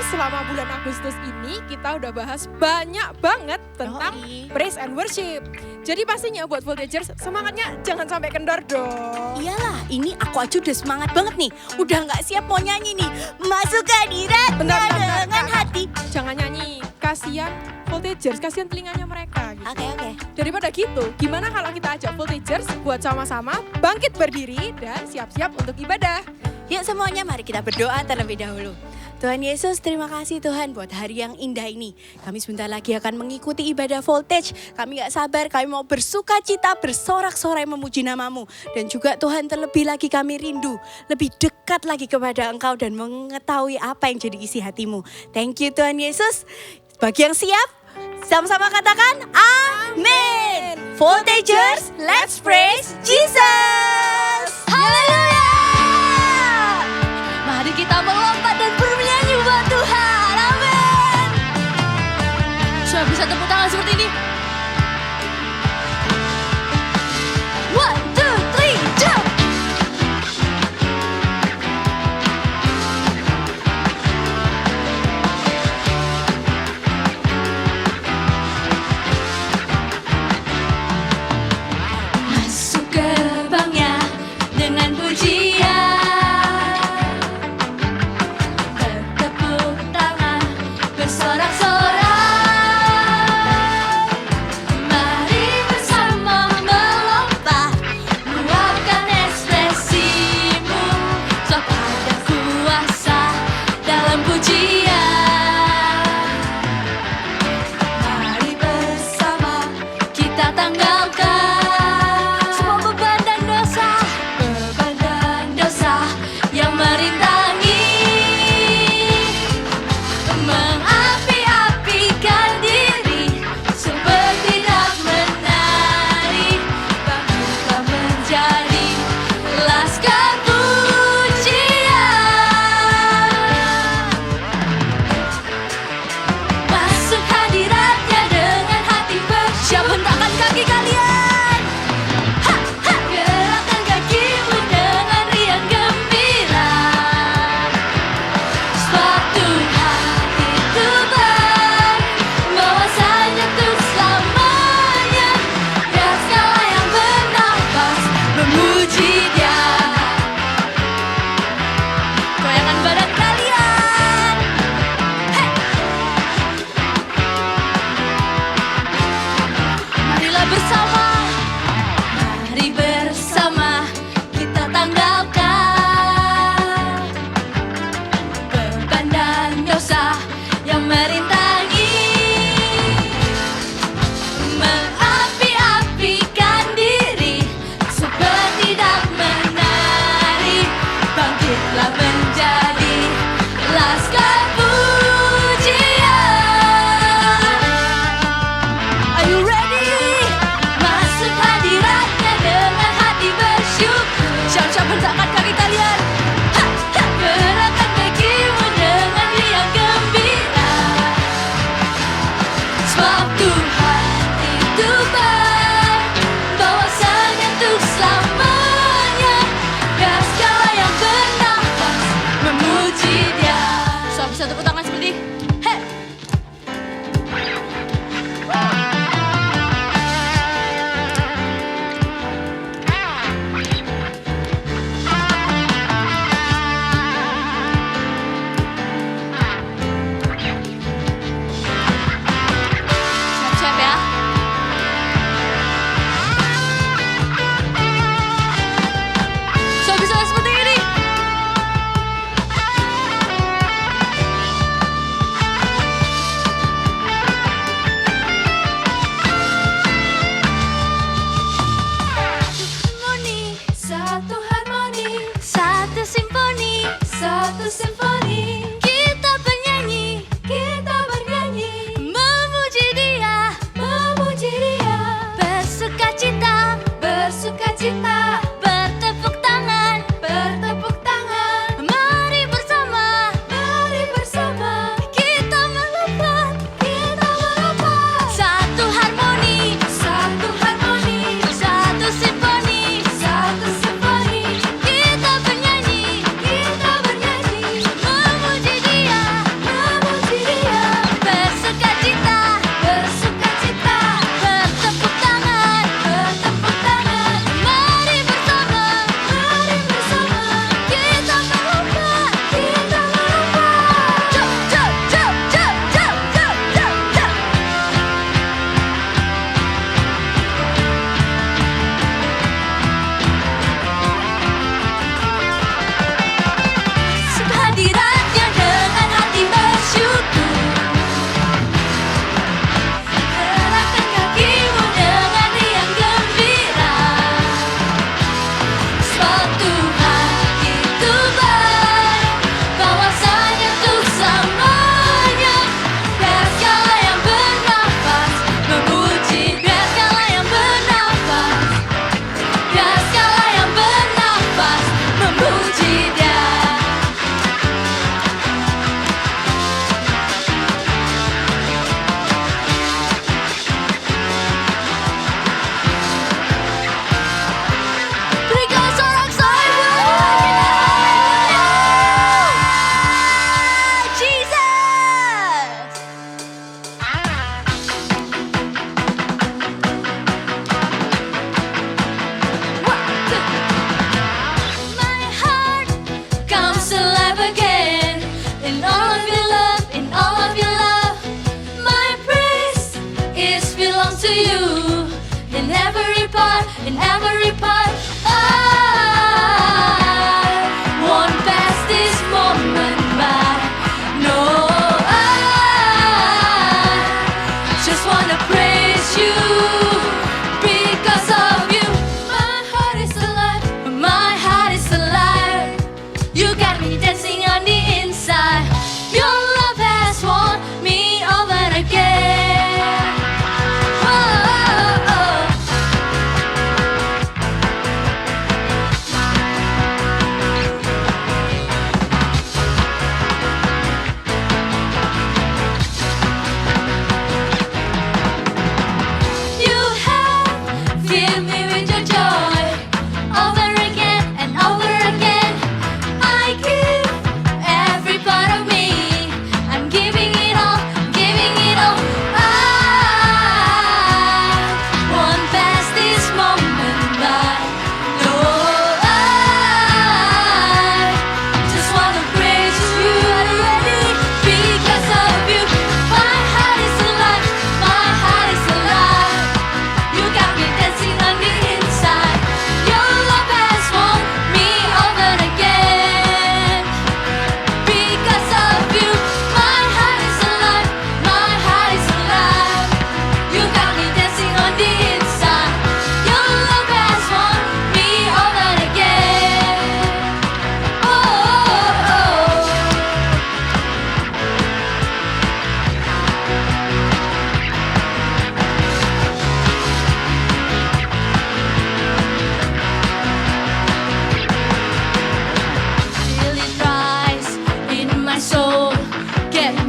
selama bulan Agustus ini kita udah bahas banyak banget tentang praise and worship. Jadi pastinya buat Voltagers semangatnya jangan sampai kendor dong. Iyalah, ini aku aja udah semangat banget nih. Udah gak siap mau nyanyi nih. Masuk hadiratnya dengan hati. Jangan nyanyi, kasihan Voltagers, kasihan telinganya mereka. Gitu. Oke. Daripada gitu, gimana kalau kita ajak Voltagers buat sama-sama bangkit berdiri dan siap-siap untuk ibadah. Yuk semuanya mari kita berdoa terlebih dahulu. Tuhan Yesus, terima kasih Tuhan buat hari yang indah ini. Kami sebentar lagi akan mengikuti ibadah Voltage. Kami gak sabar, kami mau bersuka cita, bersorak-sorai memuji nama-Mu. Dan juga Tuhan terlebih lagi kami rindu, lebih dekat lagi kepada Engkau dan mengetahui apa yang jadi isi hati-Mu. Thank you Tuhan Yesus. Bagi yang siap, sama-sama katakan amin. Voltagers, let's praise Jesus. Haleluya. Mari kita melompat dan bernyanyi buat Tuhan. Amin. Sudah bisa tepuk tangan seperti ini. 1, 2, 3, jump. Masuk gerbangnya dengan pujian.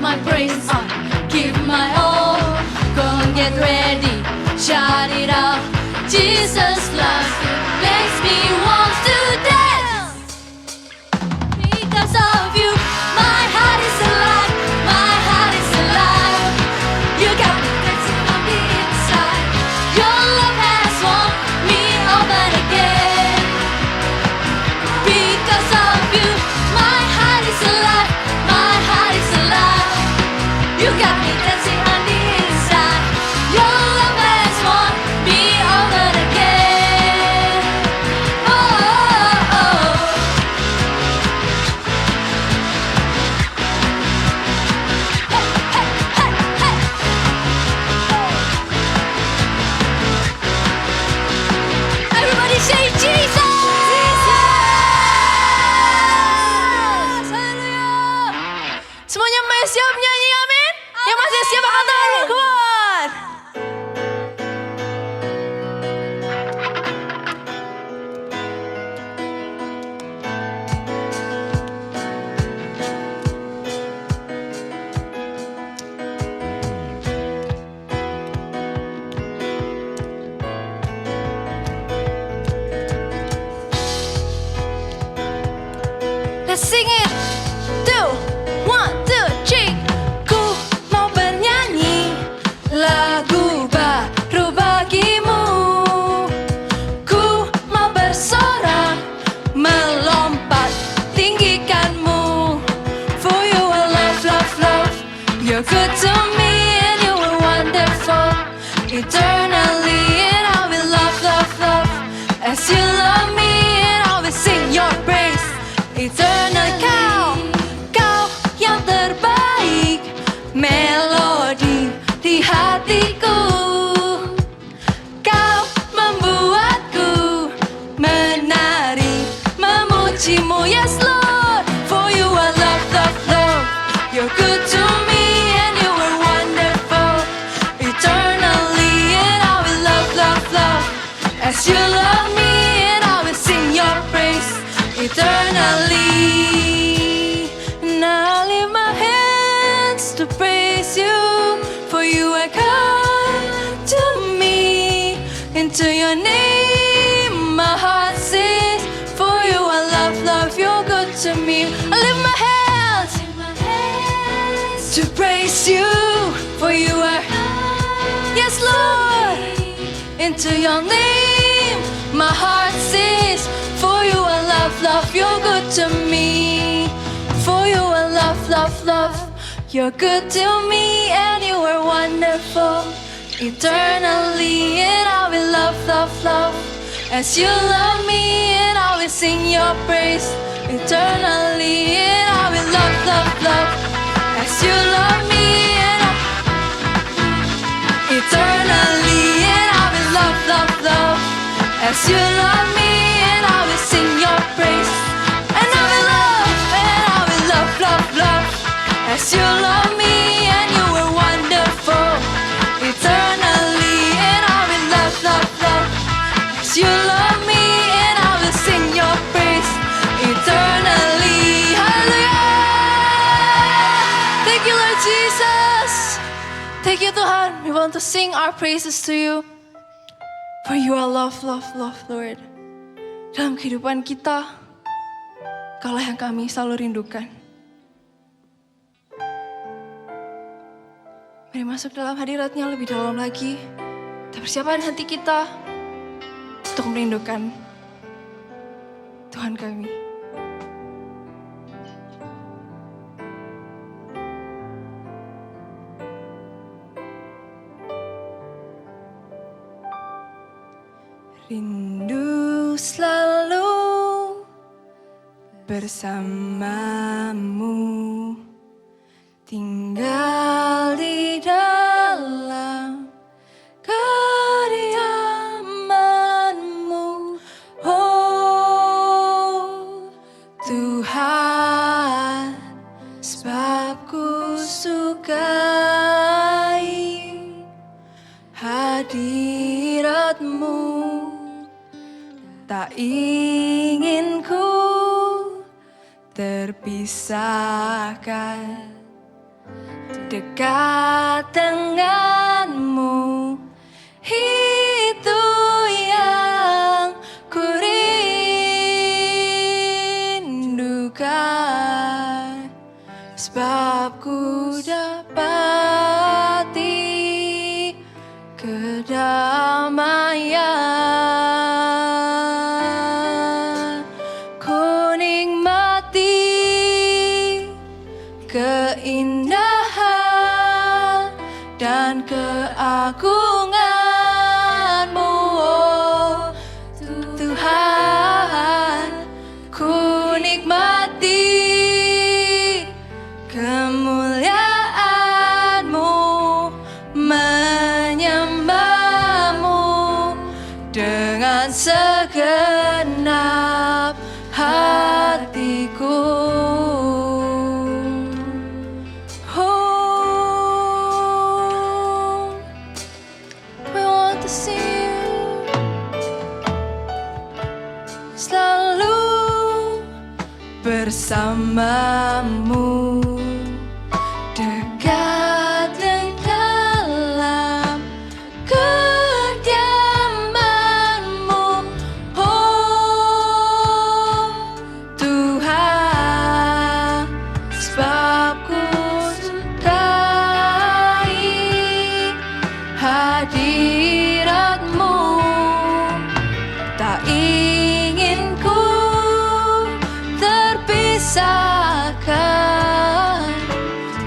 my praise, give my all. Go and get ready, shout it out. Jesus loves you, makes me want to dance. Because of you, my heart is alive, my heart is alive. You got me dancing on the inside. Your love has won me over again. Because of you, my heart is alive, my heart is alive. You got me dancing on the inside. Your love has won me over again. Oh, oh, oh. Hey, hey, hey, hey. Everybody say Jesus! Haleluya! Semuanya masih siap nyanyi amin? Yang masih siap angkat tangan keluar. Let's sing it. 2, 1, 2, 3. Ku mau bernyanyi lagu baru bagimu. Ku mau bersorak, melompat tinggikanmu. For you I love, love, love. You're good to me and you are wonderful. Eternally and I will love, love, love. As you love me and I will sing your praise. Eternal kau yang terbaik. Melodi di hatiku. Kau membuatku menari, memujimu. Yes Lord, for you I love, love, love. You're good to me and you are wonderful. Eternally and I will love, love, love. As you love me and I will sing your praise. Eternally. Now I lift my hands to praise you. For you are kind to me. Into your name my heart sings. For you I love, love, you're good to me. I lift my hands to praise you. For you are, yes Lord. Into your name my heart sings. For you I love, love, you're good to me. For you I love, love, love. You're good to me and you are wonderful. Eternally and I will love, love, love. As you love me and I will sing your praise. Eternally and I will love, love, love. As you love me and I eternally and I will love, love, love. As you love me and I will sing your praise. And I will love, love, love. As you love me and you are wonderful. Eternally and I will love, love, love. As you love me and I will sing your praise. Eternally. Hallelujah. Thank you Lord Jesus. Thank you Tuhan. We want to sing our praises to you. For you are love, love, love Lord. Dalam kehidupan kita, Kaulah yang kami selalu rindukan. Mari masuk dalam hadirat-Nya lebih dalam lagi. Kita persiapkan hati kita untuk merindukan Tuhan kami. Rindu selalu bersamamu, tinggal di dalam kediaman-Mu. Oh Tuhan, sebab ku sukai hadirat-Mu. Tak ingin ku terpisahkan dekat denganmu. Itu yang ku rindukan, sebab ku dapati kedamaian. Ku nikmati keindahan dan keagungan-Mu, oh Tuhan. Ku nikmati kemuliaan-Mu, menyembah-Mu dengan segenap hatiku. Oh, I want to see you selalu bersamamu, dekat dan dalam kediaman-Mu, oh Tuhan. Sebab ku sukai hadirat-Mu, tak ingin ku terpisahkan,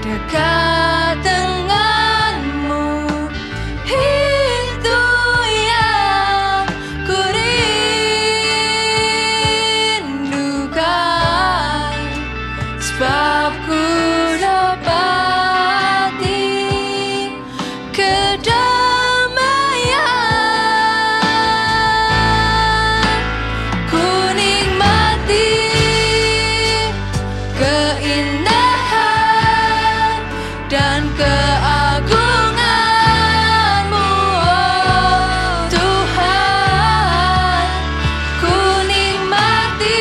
dekat denganmu. Itu yang ku rindukan, sebab ku dapati kedamaian. Ku nikmati keindahan dan keagungan-Mu, oh Tuhan. Ku nikmati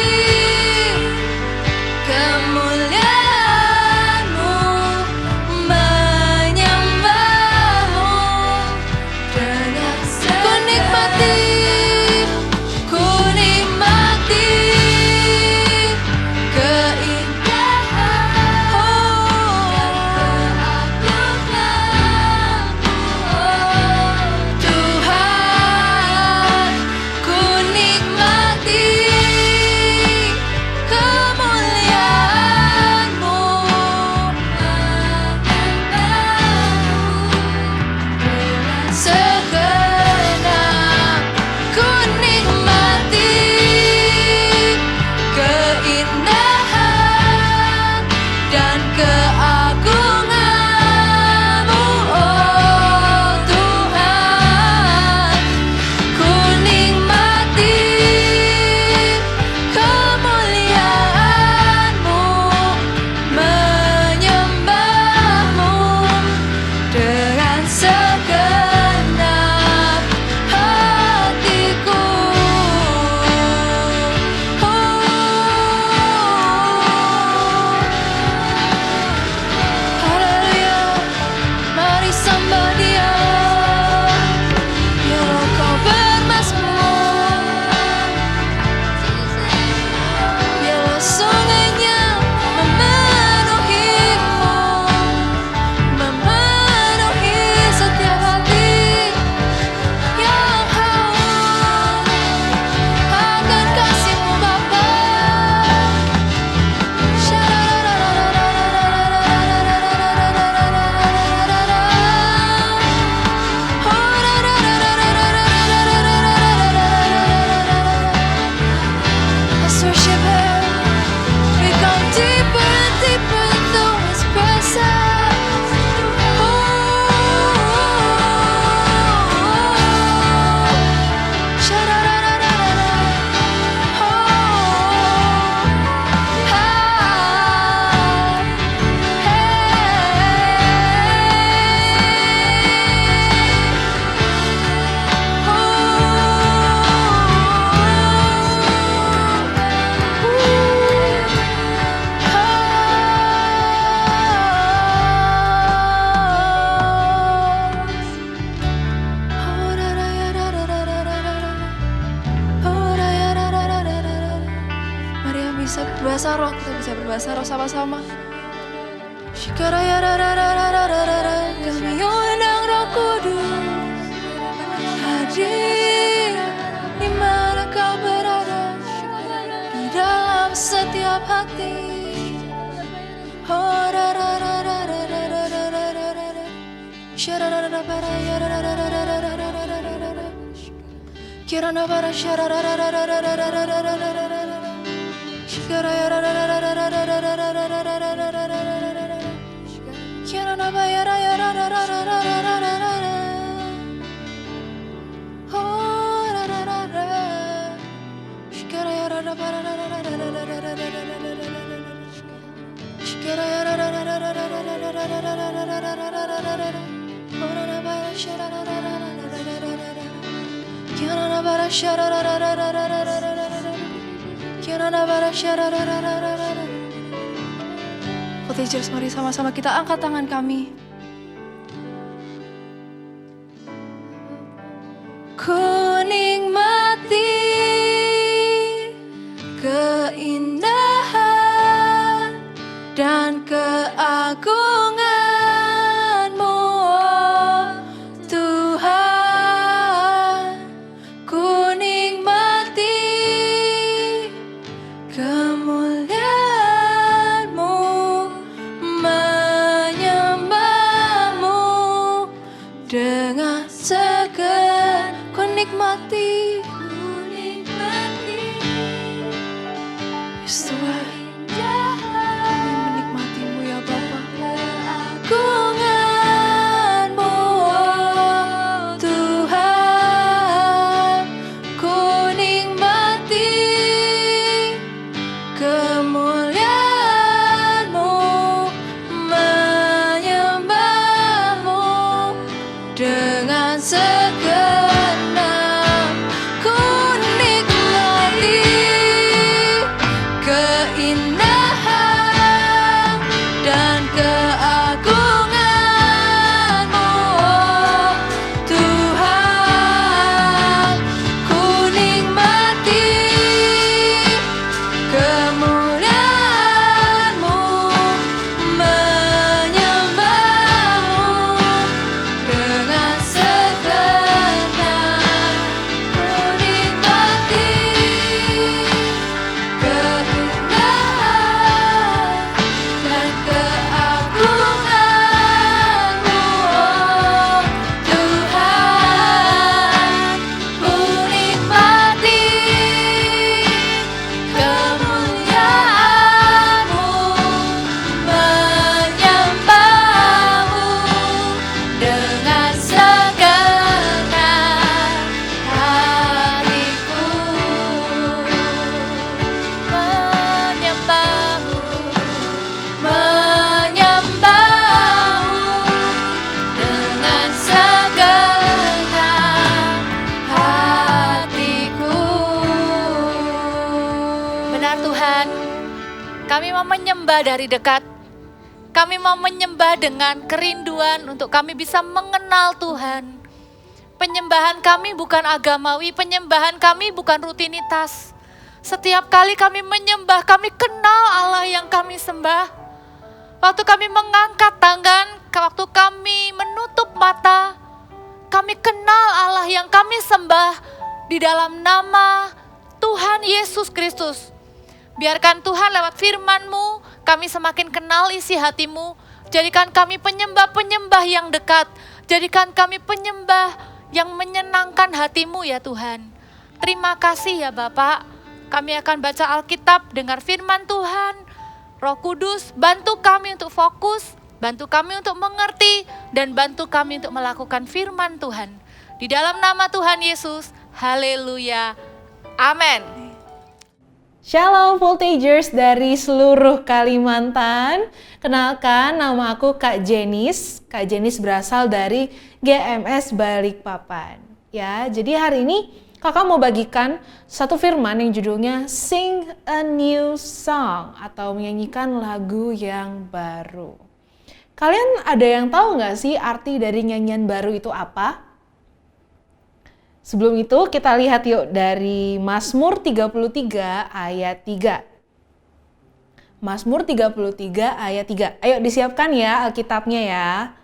kemuliaan-Mu, menyembah-Mu dengan ku nikmati keindahan, oh berbahasa roh, kita bisa berbahasa roh sama-sama. Kami undang Roh Kudus hadir di mana kau berada, di dalam setiap hati. Voltagers, mari sama-sama kita angkat tangan kami. Ku nikmati keindahan dan keagungan-Mu, oh Tuhan. Ku nikmati kemuliaan-Mu, menyembah-Mu dengan segenap. Ku nikmati Yesus Tuhan. Kami menikmati-Mu ya Bapa. Keagungan-Mu, oh Tuhan. Ku nikmati kemuliaan-Mu, menyembah-Mu dengan segenap. Ku nikmati keindahan dan keagungan-Mu, oh Tuhan. Ku nikmati kemuliaan-Mu, menyembah-Mu dengan segenap. Ku nikmati keindahan dan keagungan-Mu, oh Tuhan. Ku nikmati kemuliaan-Mu, menyembah-Mu dengan segenap hatiku. Menyembah-Mu, menyembah-Mu dengan segenap hatiku. Benar Tuhan, kami mau menyembah dari dekat. Kami mau menyembah dengan kerinduan untuk kami bisa mengenal Tuhan. Penyembahan kami bukan agamawi, penyembahan kami bukan rutinitas. Setiap kali kami menyembah, kami kenal Allah yang kami sembah. Waktu kami mengangkat tangan, waktu kami menutup mata, kami kenal Allah yang kami sembah di dalam nama Tuhan Yesus Kristus. Biarkan Tuhan lewat firman-Mu, kami semakin kenal isi hati-Mu. Jadikan kami penyembah-penyembah yang dekat. Jadikan kami penyembah yang menyenangkan hati-Mu ya Tuhan. Terima kasih ya Bapak. Kami akan baca Alkitab, dengar firman Tuhan. Roh Kudus, bantu kami untuk fokus, bantu kami untuk mengerti, dan bantu kami untuk melakukan firman Tuhan. Di dalam nama Tuhan Yesus, haleluya, amin. Shalom Voltagers dari seluruh Kalimantan. Kenalkan, nama aku Kak Jenis. Kak Jenis berasal dari GMS Balikpapan. Ya, jadi hari ini Kakak mau bagikan satu firman yang judulnya Sing a New Song atau menyanyikan lagu yang baru. Kalian ada yang tahu nggak sih arti dari nyanyian baru itu apa? Sebelum itu kita lihat yuk dari Mazmur 33 ayat 3. Mazmur 33 ayat 3. Ayo disiapkan ya Alkitabnya ya.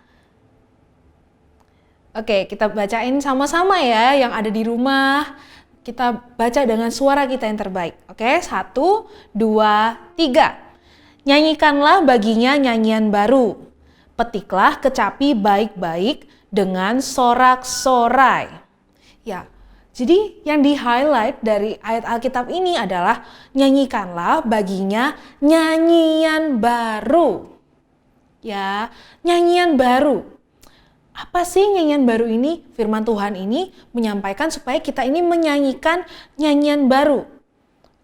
Oke, kita bacain sama-sama ya yang ada di rumah. Kita baca dengan suara kita yang terbaik. Oke, 1, 2, 3. Nyanyikanlah baginya nyanyian baru. Petiklah kecapi baik-baik dengan sorak-sorai. Ya, jadi yang di-highlight dari ayat Alkitab ini adalah nyanyikanlah baginya nyanyian baru. Ya, nyanyian baru. Apa sih nyanyian baru ini? Firman Tuhan ini menyampaikan supaya kita ini menyanyikan nyanyian baru.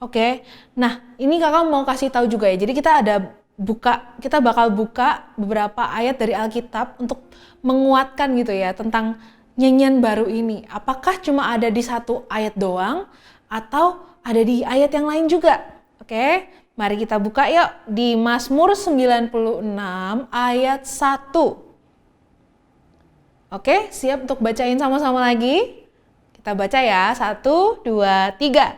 Oke, nah ini kakak mau kasih tahu juga ya. Jadi kita bakal buka beberapa ayat dari Alkitab untuk menguatkan gitu ya tentang nyanyian baru ini. Apakah cuma ada di satu ayat doang atau ada di ayat yang lain juga? Oke, mari kita buka yuk di Mazmur 96 ayat 1. Oke, siap untuk bacain sama-sama lagi? Kita baca ya, 1, 2, 3.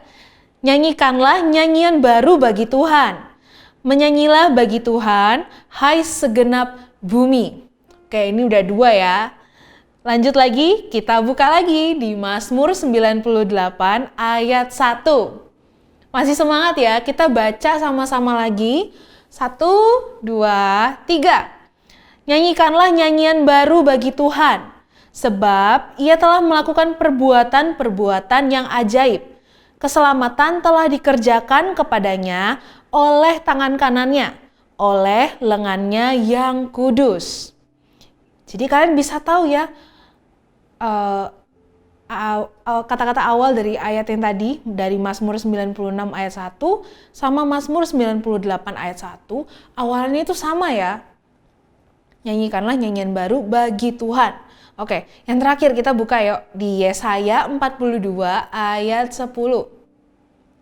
Nyanyikanlah nyanyian baru bagi Tuhan. Menyanyilah bagi Tuhan, hai segenap bumi. Oke, ini udah 2 ya. Lanjut lagi, kita buka lagi di Mazmur 98 ayat 1. Masih semangat ya, kita baca sama-sama lagi. 1, 2, 3. Nyanyikanlah nyanyian baru bagi Tuhan, sebab Ia telah melakukan perbuatan-perbuatan yang ajaib. Keselamatan telah dikerjakan kepadanya oleh tangan kanannya, oleh lengannya yang kudus. Jadi kalian bisa tahu ya, kata-kata awal dari ayat yang tadi, dari Mazmur 96 ayat 1 sama Mazmur 98 ayat 1, awalnya itu sama ya. Nyanyikanlah nyanyian baru bagi Tuhan. Oke, yang terakhir kita buka yuk di Yesaya 42 ayat 10.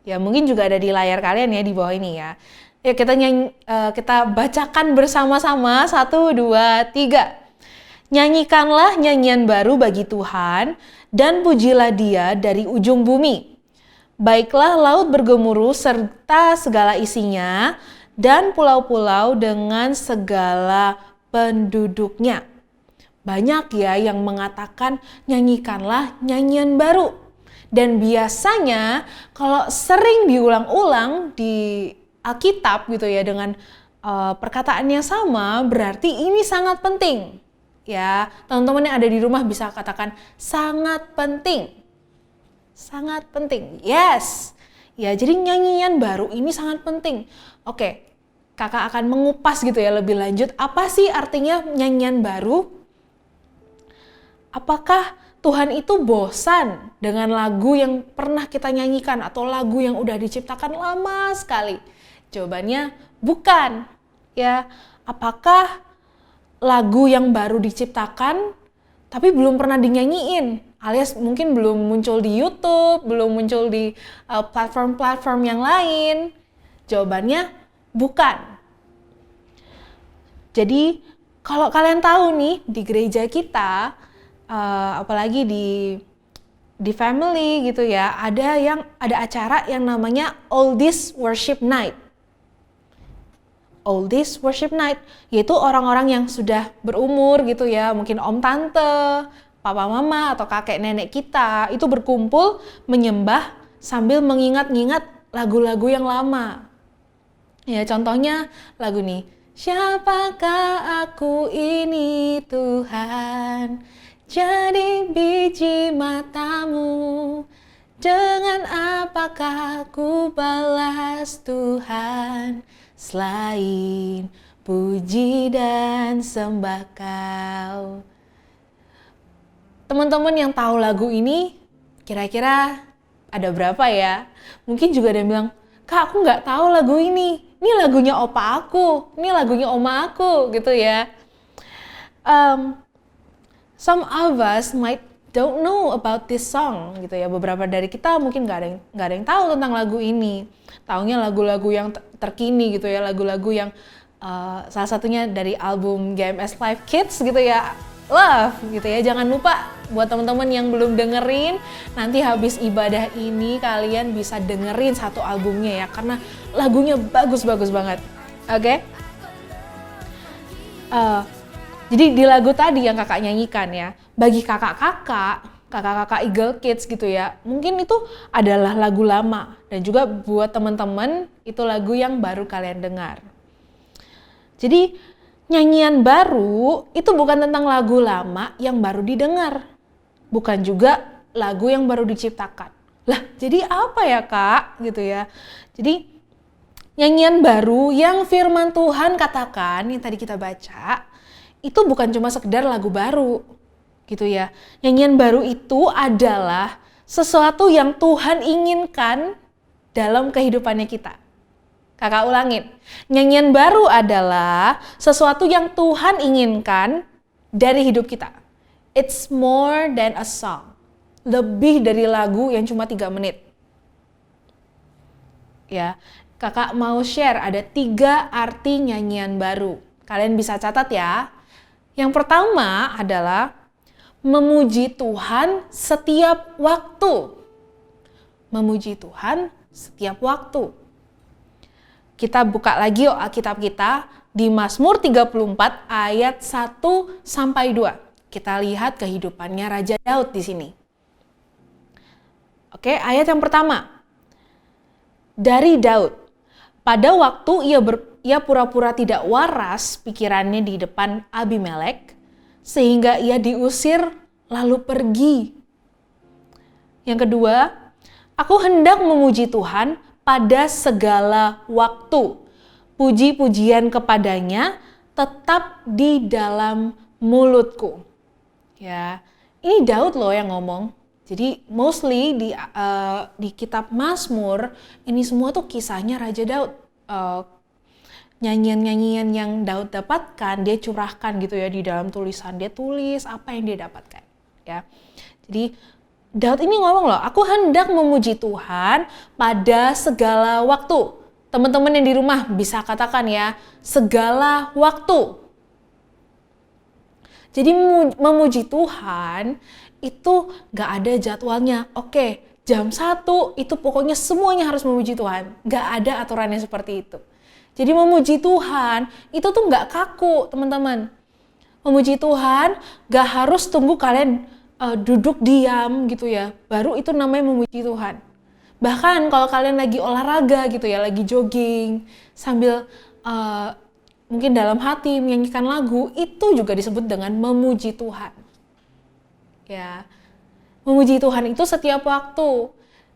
Ya mungkin juga ada di layar kalian ya di bawah ini ya. Ya kita bacakan bersama-sama 1, 2, 3. Nyanyikanlah nyanyian baru bagi Tuhan dan pujilah Dia dari ujung bumi. Baiklah laut bergemuruh serta segala isinya dan pulau-pulau dengan segala penduduknya. Banyak ya yang mengatakan nyanyikanlah nyanyian baru. Dan biasanya kalau sering diulang-ulang di Alkitab gitu ya dengan perkataannya sama, berarti ini sangat penting. Ya, teman-teman yang ada di rumah bisa katakan sangat penting. Sangat penting. Yes. Ya, jadi nyanyian baru ini sangat penting. Oke. Kakak akan mengupas gitu ya lebih lanjut. Apa sih artinya nyanyian baru? Apakah Tuhan itu bosan dengan lagu yang pernah kita nyanyikan atau lagu yang udah diciptakan lama sekali? Jawabannya bukan. Ya, apakah lagu yang baru diciptakan tapi belum pernah dinyanyiin? Alias mungkin belum muncul di YouTube, belum muncul di platform-platform yang lain? Jawabannya bukan. Jadi kalau kalian tahu nih di gereja kita, apalagi di family gitu ya, ada acara yang namanya Oldies Worship Night. Oldies Worship Night, yaitu orang-orang yang sudah berumur gitu ya, mungkin om tante, papa mama atau kakek nenek kita itu berkumpul menyembah sambil mengingat-ingat lagu-lagu yang lama. Ya contohnya lagu nih, siapakah aku ini Tuhan, jadi biji matamu, dengan apakah ku balas Tuhan, selain puji dan sembah Kau. Teman-teman yang tahu lagu ini, kira-kira ada berapa ya? Mungkin juga ada yang bilang, Kak aku nggak tahu lagu ini lagunya opa aku, ini lagunya oma aku gitu ya. Some of us might don't know about this song gitu ya. Beberapa dari kita mungkin nggak ada yang tahu tentang lagu ini. Taunya lagu-lagu yang terkini gitu ya, lagu-lagu yang salah satunya dari album GMS Live Kids gitu ya, Love gitu ya. Jangan lupa buat teman-teman yang belum dengerin, nanti habis ibadah ini kalian bisa dengerin satu albumnya ya, karena lagunya bagus-bagus banget. Oke? Jadi di lagu tadi yang kakak nyanyikan ya, bagi kakak-kakak Eagle Kids gitu ya, mungkin itu adalah lagu lama. Dan juga buat teman-teman itu lagu yang baru kalian dengar. Jadi nyanyian baru itu bukan tentang lagu lama yang baru didengar. Bukan juga lagu yang baru diciptakan. Lah, jadi apa ya kak? Gitu ya. Jadi nyanyian baru yang firman Tuhan katakan, yang tadi kita baca, itu bukan cuma sekedar lagu baru. Gitu ya. Nyanyian baru itu adalah sesuatu yang Tuhan inginkan dalam kehidupannya kita. Kakak ulangin. Nyanyian baru adalah sesuatu yang Tuhan inginkan dari hidup kita. It's more than a song. Lebih dari lagu yang cuma 3 menit. Ya, kakak mau share ada 3 arti nyanyian baru. Kalian bisa catat ya. Yang pertama adalah memuji Tuhan setiap waktu. Memuji Tuhan setiap waktu. Kita buka lagi yuk Alkitab kita di Mazmur 34 ayat 1 sampai 2. Kita lihat kehidupannya Raja Daud di sini. Oke, ayat yang pertama. Dari Daud. Pada waktu ia pura-pura tidak waras pikirannya di depan Abimelek, sehingga ia diusir lalu pergi. Yang kedua, aku hendak memuji Tuhan pada segala waktu. Puji-pujian kepadanya tetap di dalam mulutku. Ya, ini Daud loh yang ngomong. Jadi mostly di kitab Mazmur ini semua tuh kisahnya Raja Daud. Nyanyian-nyanyian yang Daud dapatkan dia curahkan gitu ya di dalam tulisan. Dia tulis apa yang dia dapatkan. Ya, jadi Daud ini ngomong loh, aku hendak memuji Tuhan pada segala waktu. Teman-teman yang di rumah bisa katakan ya, segala waktu. Jadi memuji Tuhan itu gak ada jadwalnya. Oke, jam 1 itu pokoknya semuanya harus memuji Tuhan. Gak ada aturannya seperti itu. Jadi memuji Tuhan itu tuh gak kaku teman-teman. Memuji Tuhan gak harus tunggu kalian duduk diam gitu ya, baru itu namanya memuji Tuhan. Bahkan kalau kalian lagi olahraga gitu ya, lagi jogging sambil mungkin dalam hati menyanyikan lagu, itu juga disebut dengan memuji Tuhan. Ya, memuji Tuhan itu setiap waktu.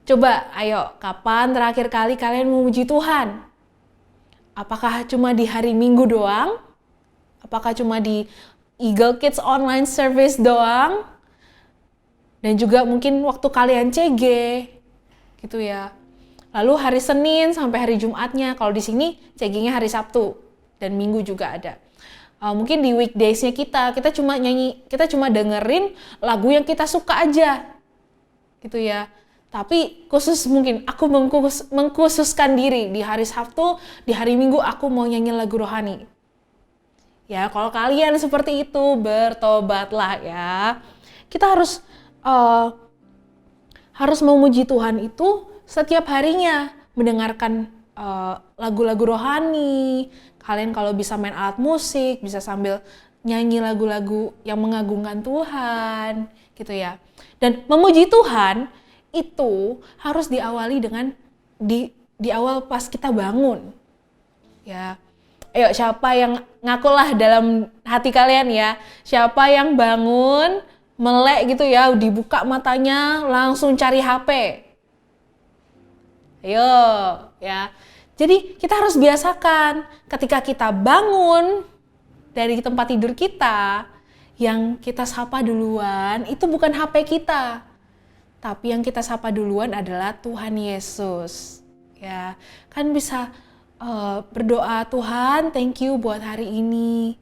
Coba, ayo, kapan terakhir kali kalian memuji Tuhan? Apakah cuma di hari Minggu doang? Apakah cuma di Eagle Kids online service doang? Dan juga mungkin waktu kalian CG, gitu ya. Lalu hari Senin sampai hari Jumatnya, kalau di sini CG-nya hari Sabtu dan Minggu juga ada. Mungkin di weekdays-nya kita cuma nyanyi, kita cuma dengerin lagu yang kita suka aja, gitu ya. Tapi khusus mungkin aku mengkhususkan diri di hari Sabtu, di hari Minggu aku mau nyanyi lagu rohani. Ya, kalau kalian seperti itu bertobatlah ya. Kita harus memuji Tuhan itu setiap harinya, mendengarkan lagu-lagu rohani. Kalian kalau bisa main alat musik, bisa sambil nyanyi lagu-lagu yang mengagungkan Tuhan, gitu ya. Dan memuji Tuhan itu harus diawali dengan di awal pas kita bangun. Ya. Ayo, siapa yang ngakulah dalam hati kalian ya? Siapa yang bangun melek gitu ya, dibuka matanya langsung cari HP. Ayo, ya. Jadi kita harus biasakan ketika kita bangun dari tempat tidur kita, yang kita sapa duluan itu bukan HP kita. Tapi yang kita sapa duluan adalah Tuhan Yesus. Ya, kan bisa berdoa, Tuhan, thank you buat hari ini.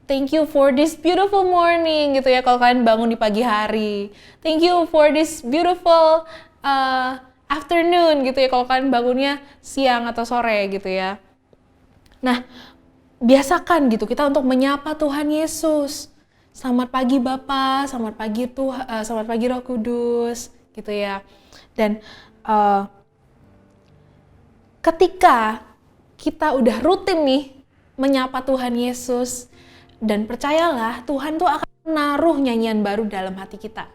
Thank you for this beautiful morning gitu ya kalau kalian bangun di pagi hari. Thank you for this beautiful afternoon gitu ya kalau kalian bangunnya siang atau sore gitu ya. Nah, biasakan gitu kita untuk menyapa Tuhan Yesus. Selamat pagi Bapa, selamat pagi Tuhan, selamat pagi Roh Kudus gitu ya. Dan ketika kita udah rutin nih menyapa Tuhan Yesus, dan percayalah Tuhan tuh akan menaruh nyanyian baru dalam hati kita.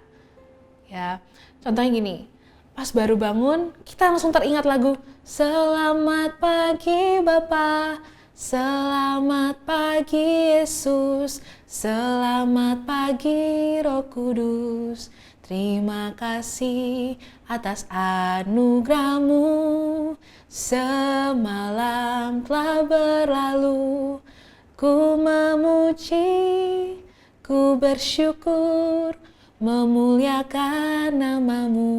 Ya, contohnya gini, pas baru bangun kita langsung teringat lagu Selamat pagi Bapa, selamat pagi Yesus, selamat pagi Roh Kudus. Terima kasih atas anugerah-Mu, semalam telah berlalu. Ku memuji, ku bersyukur, memuliakan nama-Mu,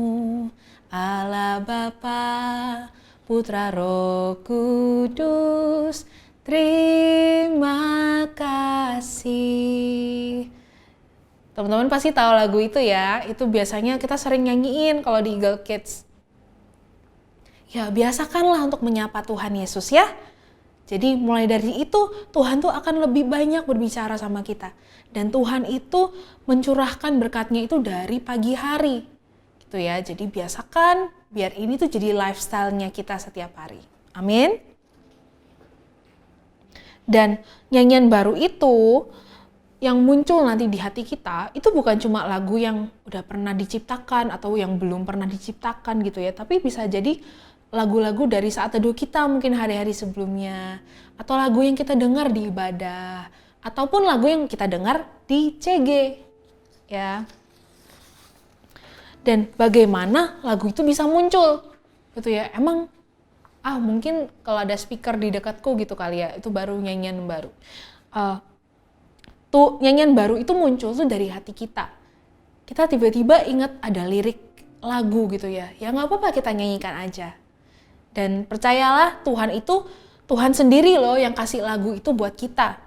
Allah Bapa, Putra Roh Kudus. Terima kasih. Teman-teman pasti tahu lagu itu ya. Itu biasanya kita sering nyanyiin kalau di Eagle Kids. Ya, biasakanlah untuk menyapa Tuhan Yesus ya. Jadi mulai dari itu Tuhan tuh akan lebih banyak berbicara sama kita. Dan Tuhan itu mencurahkan berkatnya itu dari pagi hari. Gitu ya. Jadi biasakan biar ini tuh jadi lifestyle-nya kita setiap hari. Amin. Dan nyanyian baru itu yang muncul nanti di hati kita itu bukan cuma lagu yang udah pernah diciptakan atau yang belum pernah diciptakan gitu ya. Tapi bisa jadi lagu-lagu dari saat teduh kita mungkin hari-hari sebelumnya, atau lagu yang kita dengar di ibadah, ataupun lagu yang kita dengar di CG, ya. Dan bagaimana lagu itu bisa muncul, gitu ya? Emang, mungkin kalau ada speaker di dekatku gitu kali ya, itu baru nyanyian baru. Nyanyian baru itu muncul tuh dari hati kita. Kita tiba-tiba ingat ada lirik lagu gitu ya, ya nggak apa-apa kita nyanyikan aja. Dan percayalah Tuhan sendiri loh yang kasih lagu itu buat kita.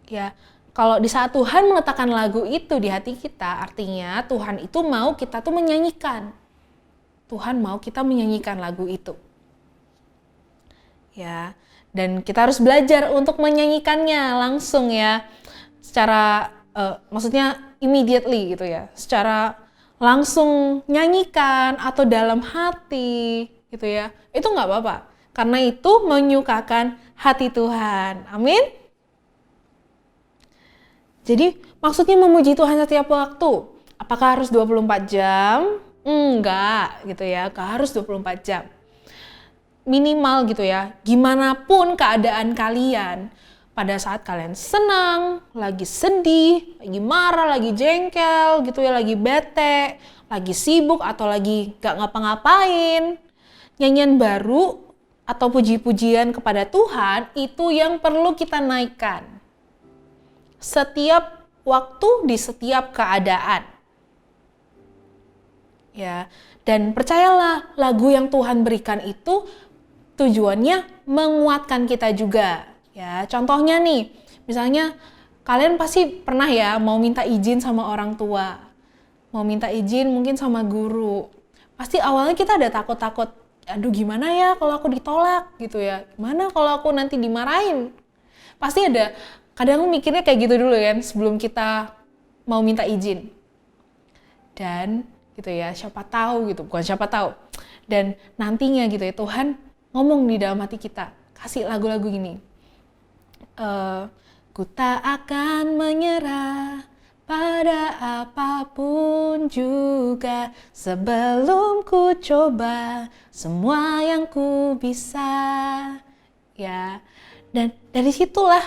Ya, kalau di saat Tuhan meletakkan lagu itu di hati kita, artinya Tuhan itu mau kita tuh menyanyikan. Tuhan mau kita menyanyikan lagu itu. Ya, dan kita harus belajar untuk menyanyikannya langsung ya. Secara maksudnya immediately gitu ya. Secara langsung nyanyikan atau dalam hati gitu ya, itu nggak apa-apa, karena itu menyukakan hati Tuhan. Amin. Jadi maksudnya memuji Tuhan setiap waktu, apakah harus 24 jam? Enggak gitu ya, nggak harus 24 jam. Minimal gitu ya, gimana pun keadaan kalian, pada saat kalian senang, lagi sedih, lagi marah, lagi jengkel gitu ya, lagi bete, lagi sibuk atau lagi gak ngapa-ngapain, nyanyian baru atau puji-pujian kepada Tuhan itu yang perlu kita naikkan. Setiap waktu di setiap keadaan. Ya, dan percayalah lagu yang Tuhan berikan itu tujuannya menguatkan kita juga. Ya, contohnya nih, misalnya kalian pasti pernah ya mau minta izin sama orang tua. Mau minta izin mungkin sama guru. Pasti awalnya kita ada takut-takut. Aduh gimana ya kalau aku ditolak gitu ya. Gimana kalau aku nanti dimarahin. Pasti ada, kadang mikirnya kayak gitu dulu kan sebelum kita mau minta izin. Dan gitu ya, siapa tahu gitu, bukan siapa tahu. Dan nantinya gitu ya Tuhan ngomong di dalam hati kita. Kasih lagu-lagu gini. Ku tak akan menyerah pada apapun juga sebelum ku coba semua yang ku bisa. Ya, dan dari situlah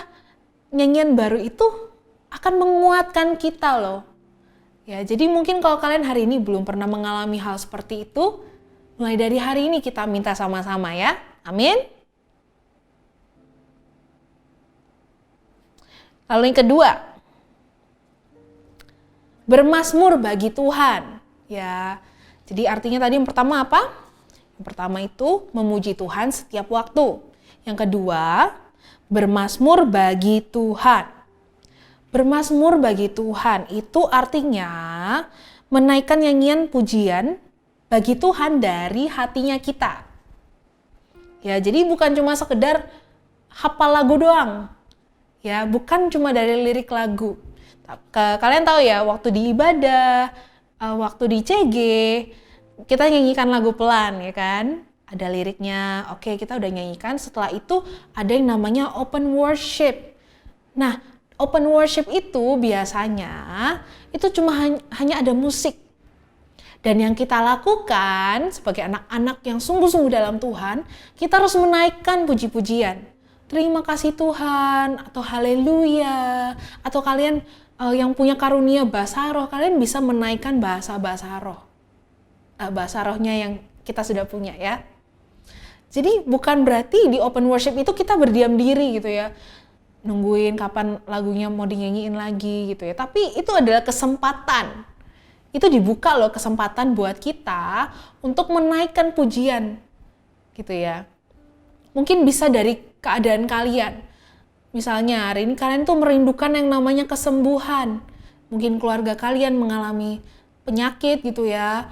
nyanyian baru itu akan menguatkan kita loh. Ya, jadi mungkin kalau kalian hari ini belum pernah mengalami hal seperti itu, mulai dari hari ini kita minta sama-sama ya. Amin. Lalu yang kedua, bermazmur bagi Tuhan. Ya, jadi artinya tadi yang pertama apa? Yang pertama itu memuji Tuhan setiap waktu. Yang kedua, bermazmur bagi Tuhan. Bermazmur bagi Tuhan itu artinya menaikkan nyanyian pujian bagi Tuhan dari hatinya kita. Ya, jadi bukan cuma sekedar hafal lagu doang. Ya, bukan cuma dari lirik lagu. Kalian tahu ya, waktu di ibadah, waktu di CG, kita nyanyikan lagu pelan ya kan? ada liriknya. Oke, kita udah nyanyikan. Setelah itu ada yang namanya open worship. Nah, open worship itu biasanya itu cuma hanya ada musik. Dan yang kita lakukan sebagai anak-anak yang sungguh-sungguh dalam Tuhan, kita harus menaikkan puji-pujian. Terima kasih Tuhan, atau haleluya, atau kalian yang punya karunia bahasa roh, kalian bisa menaikkan bahasa roh. Bahasa rohnya yang kita sudah punya ya. Jadi bukan berarti di open worship itu kita berdiam diri gitu ya. Nungguin kapan lagunya mau dinyanyiin lagi gitu ya. Tapi itu adalah kesempatan. Itu dibuka loh kesempatan buat kita untuk menaikkan pujian gitu ya. Mungkin bisa dari keadaan kalian. Misalnya hari ini kalian tuh merindukan yang namanya kesembuhan. Mungkin keluarga kalian mengalami penyakit gitu ya.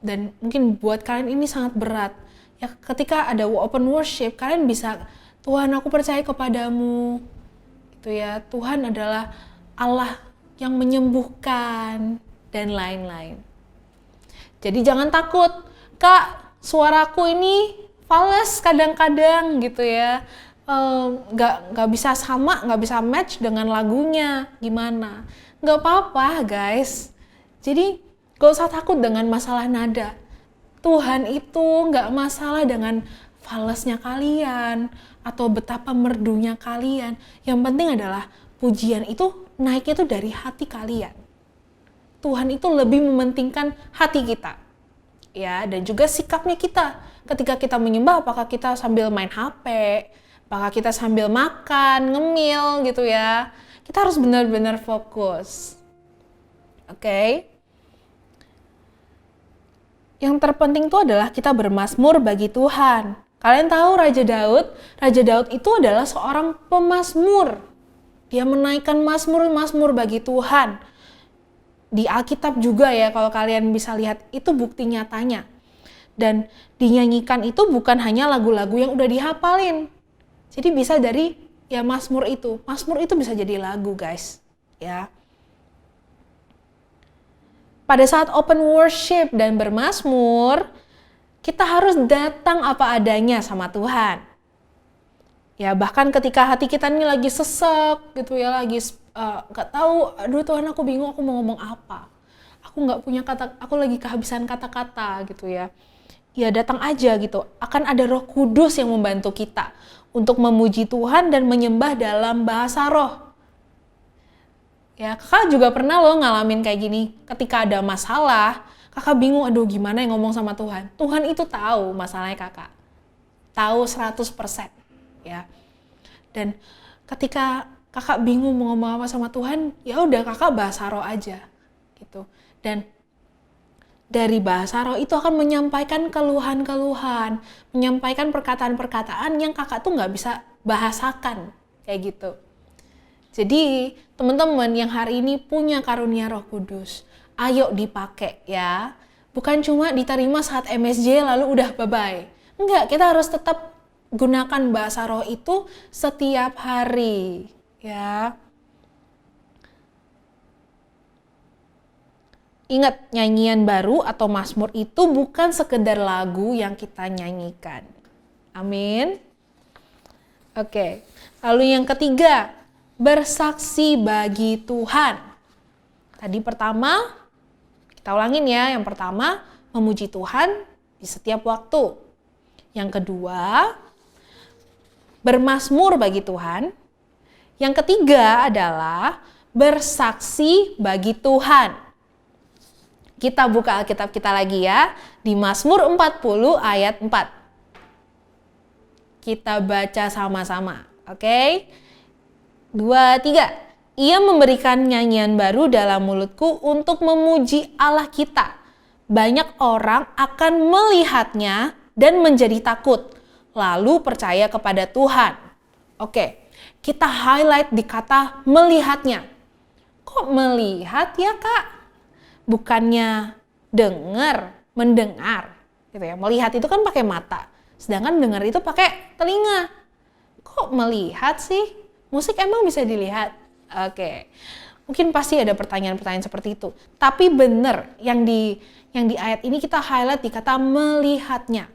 Dan mungkin buat kalian ini sangat berat. Ya ketika ada open worship, kalian bisa, Tuhan aku percaya kepadamu. Gitu ya. Tuhan adalah Allah yang menyembuhkan dan lain-lain. Jadi jangan takut, Kak, suaraku ini fals kadang-kadang gitu ya. Nggak bisa sama, nggak bisa match dengan lagunya, gimana? Nggak apa-apa guys. Jadi gak usah takut dengan masalah nada. Tuhan itu nggak masalah dengan falsnya kalian atau betapa merdunya kalian. Yang penting adalah pujian itu naiknya itu dari hati kalian. Tuhan itu lebih mementingkan hati kita. Ya, dan juga sikapnya kita. Ketika kita menyembah, apakah kita sambil main HP, apakah kita sambil makan, ngemil gitu ya. Kita harus benar-benar fokus. Oke? Yang terpenting itu adalah kita bermazmur bagi Tuhan. Kalian tahu Raja Daud itu adalah seorang pemazmur. Dia menaikkan mazmur-mazmur bagi Tuhan. Di Alkitab juga ya, kalau kalian bisa lihat, itu bukti nyatanya. Dan dinyanyikan itu bukan hanya lagu-lagu yang udah dihafalin. Jadi bisa dari ya mazmur itu. Mazmur itu bisa jadi lagu guys. Ya. Pada saat open worship dan bermazmur, kita harus datang apa adanya sama Tuhan. Ya bahkan ketika hati kita ini lagi sesek gitu ya, lagi nggak tahu, aduh Tuhan aku bingung aku mau ngomong apa. Aku nggak punya kata, aku lagi kehabisan kata-kata gitu ya. Ya datang aja gitu, akan ada Roh Kudus yang membantu kita untuk memuji Tuhan dan menyembah dalam bahasa roh. Ya, kakak juga pernah loh ngalamin kayak gini. Ketika ada masalah, kakak bingung, aduh gimana yang ngomong sama Tuhan. Tuhan itu tahu masalahnya kakak. Tahu 100%. Ya. Dan ketika kakak bingung mau ngomong apa sama Tuhan, ya udah kakak bahasa roh aja. Gitu. Dan dari bahasa roh itu akan menyampaikan keluhan-keluhan, menyampaikan perkataan-perkataan yang kakak tuh nggak bisa bahasakan. Kayak gitu. Jadi teman-teman yang hari ini punya karunia Roh Kudus, ayo dipakai ya. Bukan cuma diterima saat MSJ lalu udah bye-bye. Enggak, kita harus tetap gunakan bahasa roh itu setiap hari ya. Ingat, nyanyian baru atau mazmur itu bukan sekedar lagu yang kita nyanyikan. Amin. Oke, lalu yang ketiga, bersaksi bagi Tuhan. Tadi pertama, kita ulangin ya. Yang pertama, memuji Tuhan di setiap waktu. Yang kedua, bermazmur bagi Tuhan. Yang ketiga adalah bersaksi bagi Tuhan. Kita buka Alkitab kita lagi ya, di Mazmur 40 ayat 4. Kita baca sama-sama, oke? 2, 3. Ia memberikan nyanyian baru dalam mulutku untuk memuji Allah kita. Banyak orang akan melihatnya dan menjadi takut, lalu percaya kepada Tuhan. Oke, kita highlight di kata melihatnya. Kok melihat ya Kak? Bukannya dengar, mendengar. Gitu ya. Melihat itu kan pakai mata, sedangkan dengar itu pakai telinga. Kok melihat sih? Musik emang bisa dilihat? Oke. Mungkin pasti ada pertanyaan-pertanyaan seperti itu. Tapi benar yang di ayat ini kita highlight di kata melihatnya.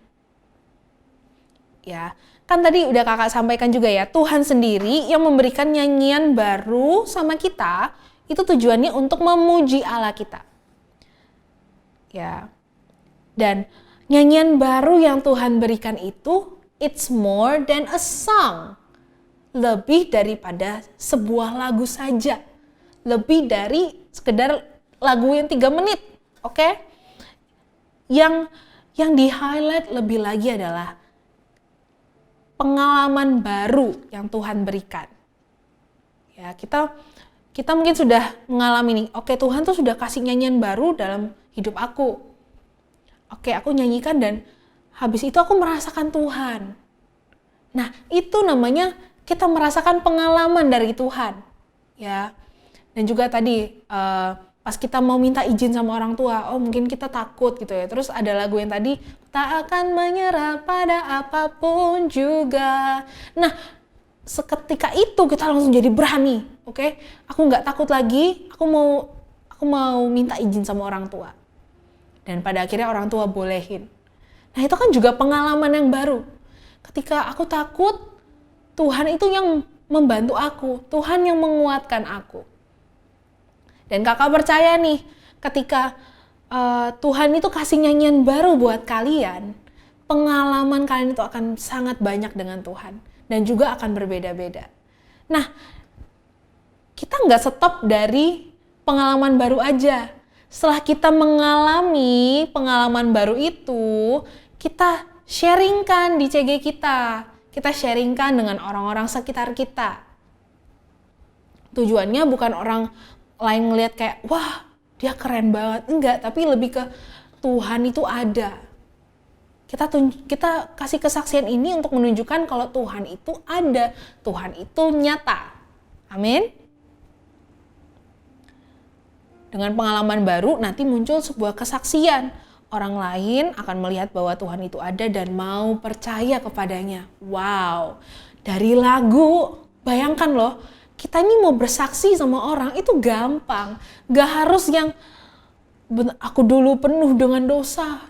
Ya, kan tadi udah kakak sampaikan juga ya, Tuhan sendiri yang memberikan nyanyian baru sama kita, itu tujuannya untuk memuji Allah kita. Ya, dan nyanyian baru yang Tuhan berikan itu, it's more than a song. Lebih daripada sebuah lagu saja. Lebih dari sekedar lagu yang 3 menit, oke? Yang di-highlight lebih lagi adalah pengalaman baru yang Tuhan berikan. Ya, kita mungkin sudah mengalami nih, oke, Tuhan tuh sudah kasih nyanyian baru dalam hidup aku. Oke, aku nyanyikan dan habis itu aku merasakan Tuhan. Nah, itu namanya kita merasakan pengalaman dari Tuhan. Ya. Dan juga tadi pas kita mau minta izin sama orang tua, mungkin kita takut gitu ya. Terus ada lagu yang tadi, tak akan menyerah pada apapun juga. Nah, seketika itu kita langsung jadi berani, oke? Aku nggak takut lagi, aku mau minta izin sama orang tua. Dan pada akhirnya orang tua bolehin. Nah, itu kan juga pengalaman yang baru. Ketika aku takut, Tuhan itu yang membantu aku, Tuhan yang menguatkan aku. Dan kakak percaya nih, ketika Tuhan itu kasih nyanyian baru buat kalian, pengalaman kalian itu akan sangat banyak dengan Tuhan. Dan juga akan berbeda-beda. Nah, kita nggak stop dari pengalaman baru aja. Setelah kita mengalami pengalaman baru itu, kita sharingkan di CG kita. Kita sharingkan dengan orang-orang sekitar kita. Tujuannya bukan orang lain ngelihat kayak, wah dia keren banget. Enggak, tapi lebih ke Tuhan itu ada. Kita kasih kesaksian ini untuk menunjukkan kalau Tuhan itu ada. Tuhan itu nyata. Amin. Dengan pengalaman baru nanti muncul sebuah kesaksian. Orang lain akan melihat bahwa Tuhan itu ada dan mau percaya kepadanya. Wow, dari lagu, bayangkan loh, kita ini mau bersaksi sama orang itu gampang. Gak harus yang aku dulu penuh dengan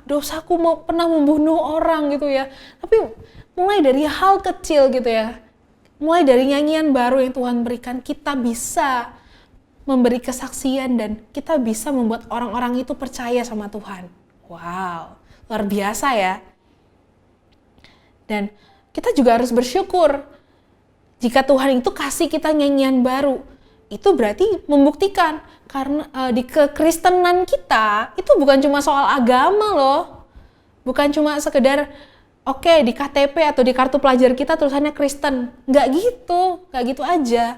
dosaku pernah membunuh orang gitu ya. Tapi mulai dari hal kecil gitu ya, mulai dari nyanyian baru yang Tuhan berikan, kita bisa memberi kesaksian dan kita bisa membuat orang-orang itu percaya sama Tuhan. Wow, luar biasa ya. Dan kita juga harus bersyukur jika Tuhan itu kasih kita nyanyian baru. Itu berarti membuktikan karena di kekristenan kita itu bukan cuma soal agama loh. Bukan cuma sekedar di KTP atau di kartu pelajar kita tulisannya Kristen. Nggak gitu aja.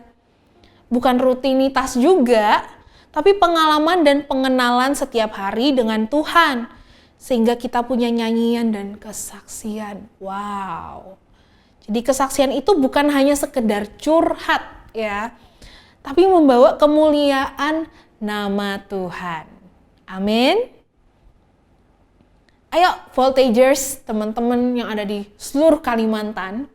Bukan rutinitas juga, tapi pengalaman dan pengenalan setiap hari dengan Tuhan. Sehingga kita punya nyanyian dan kesaksian. Wow. Jadi kesaksian itu bukan hanya sekedar curhat ya, tapi membawa kemuliaan nama Tuhan. Amin. Ayo Voltagers, teman-teman yang ada di seluruh Kalimantan,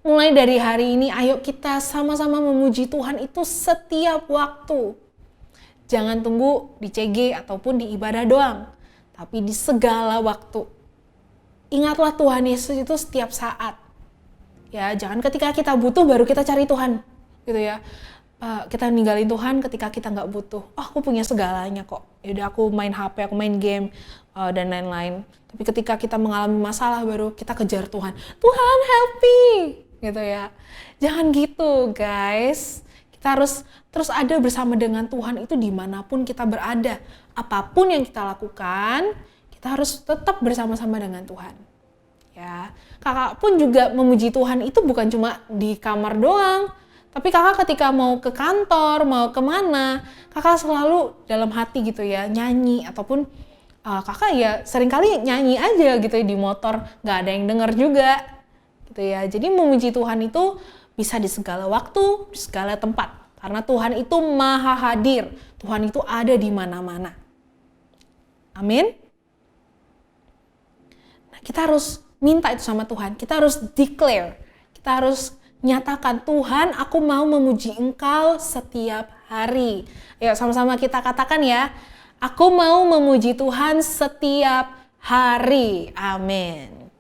mulai dari hari ini ayo kita sama-sama memuji Tuhan itu setiap waktu. Jangan tunggu di CG ataupun di ibadah doang, tapi di segala waktu. Ingatlah Tuhan Yesus itu setiap saat. Ya, jangan ketika kita butuh baru kita cari Tuhan, gitu ya. Kita ninggalin Tuhan ketika kita nggak butuh. Aku punya segalanya kok. Yaudah aku main HP, aku main game, dan lain-lain. Tapi ketika kita mengalami masalah baru kita kejar Tuhan. Tuhan help me, gitu ya. Jangan gitu guys. Kita harus terus ada bersama dengan Tuhan itu dimanapun kita berada. Apapun yang kita lakukan, kita harus tetap bersama-sama dengan Tuhan. Ya, kakak pun juga memuji Tuhan itu bukan cuma di kamar doang. Tapi kakak ketika mau ke kantor, mau kemana, kakak selalu dalam hati gitu ya, nyanyi. Ataupun kakak ya seringkali nyanyi aja gitu ya di motor, gak ada yang denger juga. Gitu ya. Jadi memuji Tuhan itu bisa di segala waktu, di segala tempat. Karena Tuhan itu maha hadir, Tuhan itu ada di mana-mana. Amin. Nah, kita harus minta itu sama Tuhan, kita harus declare, kita harus nyatakan, Tuhan aku mau memuji Engkau setiap hari. Ayo sama-sama kita katakan ya, aku mau memuji Tuhan setiap hari. Amin.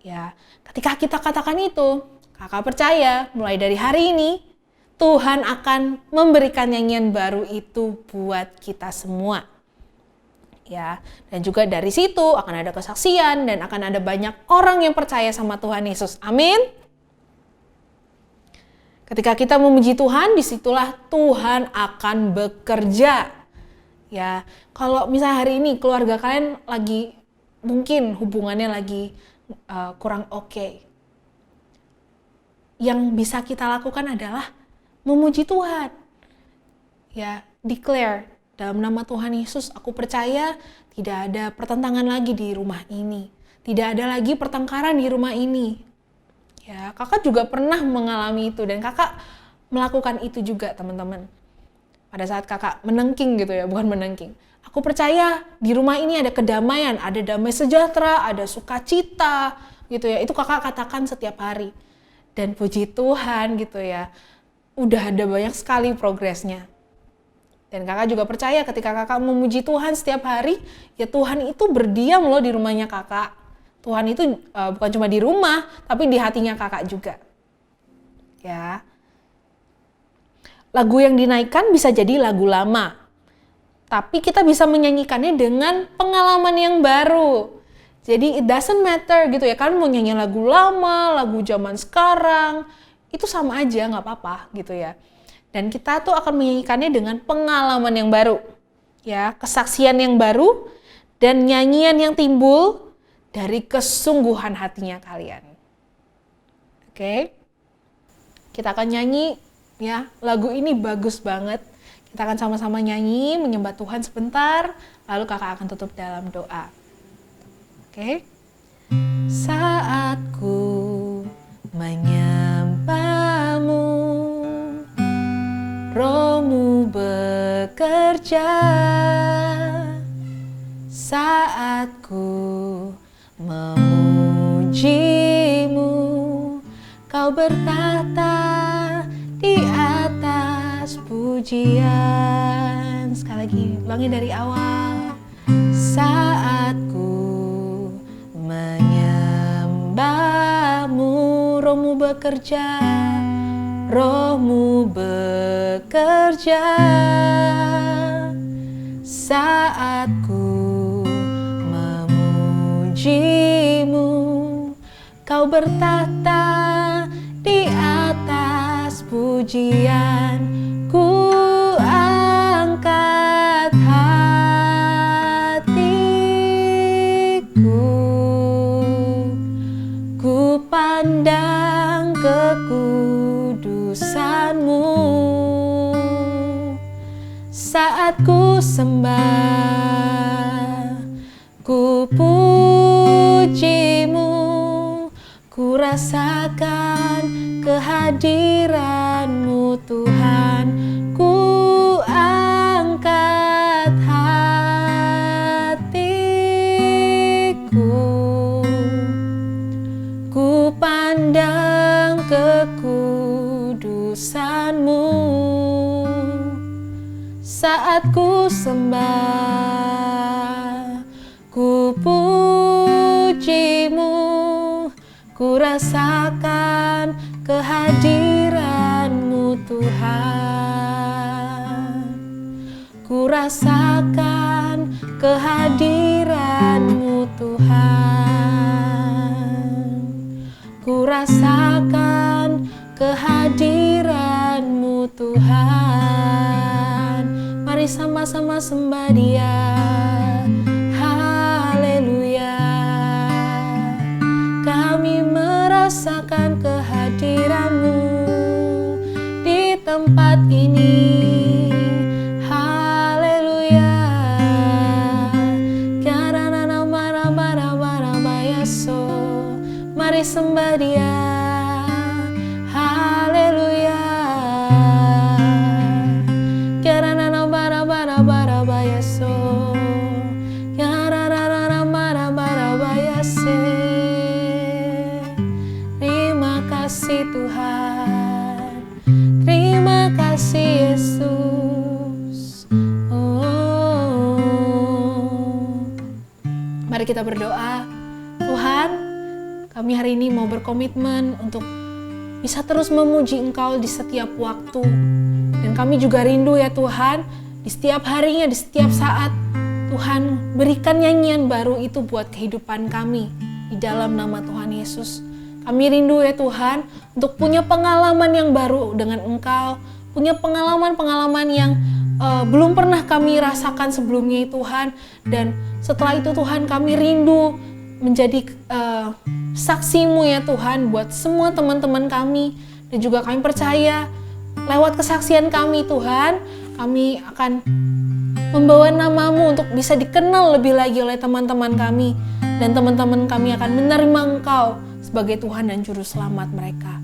Ya, ketika kita katakan itu, kakak percaya mulai dari hari ini Tuhan akan memberikan nyanyian baru itu buat kita semua. Ya, dan juga dari situ akan ada kesaksian dan akan ada banyak orang yang percaya sama Tuhan Yesus. Amin. Ketika kita memuji Tuhan, disitulah Tuhan akan bekerja. Ya, kalau misalnya hari ini keluarga kalian lagi mungkin hubungannya lagi kurang oke. Yang bisa kita lakukan adalah memuji Tuhan. Ya, declare dalam nama Tuhan Yesus, aku percaya tidak ada pertentangan lagi di rumah ini. Tidak ada lagi pertengkaran di rumah ini. Ya, kakak juga pernah mengalami itu dan kakak melakukan itu juga, teman-teman. Pada saat kakak menengking gitu ya, bukan menengking. Aku percaya di rumah ini ada kedamaian, ada damai sejahtera, ada sukacita gitu ya. Itu kakak katakan setiap hari. Dan puji Tuhan gitu ya, udah ada banyak sekali progresnya. Dan kakak juga percaya ketika kakak memuji Tuhan setiap hari, ya Tuhan itu berdiam loh di rumahnya kakak. Tuhan itu bukan cuma di rumah, tapi di hatinya kakak juga. Ya. Lagu yang dinaikkan bisa jadi lagu lama. Tapi kita bisa menyanyikannya dengan pengalaman yang baru. Jadi it doesn't matter gitu ya. Kalian mau nyanyi lagu lama, lagu zaman sekarang, itu sama aja, nggak apa-apa gitu ya. Dan kita tuh akan menyanyikannya dengan pengalaman yang baru. Ya, kesaksian yang baru dan nyanyian yang timbul dari kesungguhan hatinya kalian. Oke? Kita akan nyanyi ya, lagu ini bagus banget. Kita akan sama-sama nyanyi, menyembah Tuhan sebentar, lalu kakak akan tutup dalam doa. Oke? Saat ku menyembahmu, Roh-Mu bekerja. Saat ku memuji-Mu, Kau bertahta di atas pujian. Sekali lagi, ulangi dari awal. Saat ku menyembah-Mu, Roh-Mu bekerja, Roh-Mu bekerja. Saat ku memuji-Mu, Kau bertahta di atas pujian. Ku angkat hatiku, ku pandang kekudusan-Mu. Saat ku sembah, ku puji-Mu, ku rasakan kehadiran-Mu Tuhan. Ku angkat hatiku, ku pandang kekudusan-Mu. Saat ku sembah, ku puji-Mu, ku rasakan kehadiran-Mu Tuhan. Ku rasakan kehadiran-Mu Tuhan. Ku rasakan kehadiran-Mu Tuhan. Mari sama-sama sembah Dia. Haleluya. Kami merasakan kehadiran-Mu di tempat ini. Haleluya. Karana mara-mara-mara-mara-bayaso. Mari sembah Dia. Haleluya. Karana mara-mara-mara-bayaso. Karana mara-mara-bayase. Terima kasih Tuhan, terima kasih Yesus. Mari kita berdoa. Tuhan, Kami hari ini mau berkomitmen untuk bisa terus memuji Engkau di setiap waktu. Dan kami juga rindu ya Tuhan, di setiap harinya, di setiap saat, Tuhan berikan nyanyian baru itu buat kehidupan kami. Di dalam nama Tuhan Yesus. Kami rindu ya Tuhan, untuk punya pengalaman yang baru dengan Engkau. Punya pengalaman-pengalaman yang belum pernah kami rasakan sebelumnya Tuhan. Dan setelah itu Tuhan, kami rindu menjadi saksi-Mu ya Tuhan buat semua teman-teman kami. Dan juga kami percaya lewat kesaksian kami Tuhan, kami akan membawa nama-Mu untuk bisa dikenal lebih lagi oleh teman-teman kami. Dan teman-teman kami akan menerima Engkau sebagai Tuhan dan Juru Selamat mereka.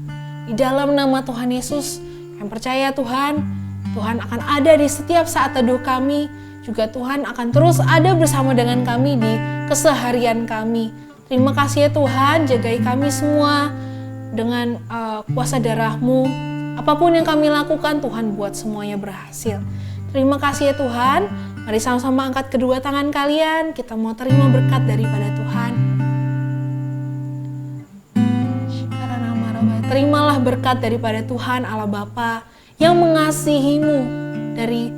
Di dalam nama Tuhan Yesus, kami percaya Tuhan, Tuhan akan ada di setiap saat teduh kami. Juga Tuhan akan terus ada bersama dengan kami di keseharian kami. Terima kasih ya Tuhan, jagai kami semua dengan kuasa darah-Mu. Apapun yang kami lakukan, Tuhan buat semuanya berhasil. Terima kasih ya Tuhan. Mari sama-sama angkat kedua tangan kalian. Kita mau terima berkat daripada Tuhan. Terimalah berkat daripada Tuhan Allah Bapa yang mengasihi-Mu dari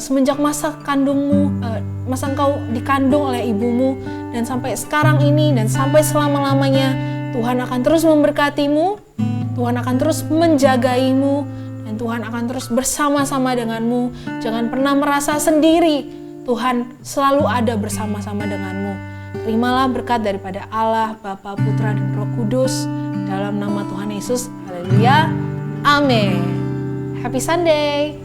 semenjak masa kandungmu, masa engkau dikandung oleh ibumu, dan sampai sekarang ini dan sampai selama-lamanya, Tuhan akan terus memberkati-Mu, Tuhan akan terus menjagai-Mu, dan Tuhan akan terus bersama-sama dengan-Mu. Jangan pernah merasa sendiri, Tuhan selalu ada bersama-sama dengan-Mu. Terimalah berkat daripada Allah, Bapa, Putra, dan Roh Kudus, dalam nama Tuhan Yesus. Haleluya. Amin. Happy Sunday.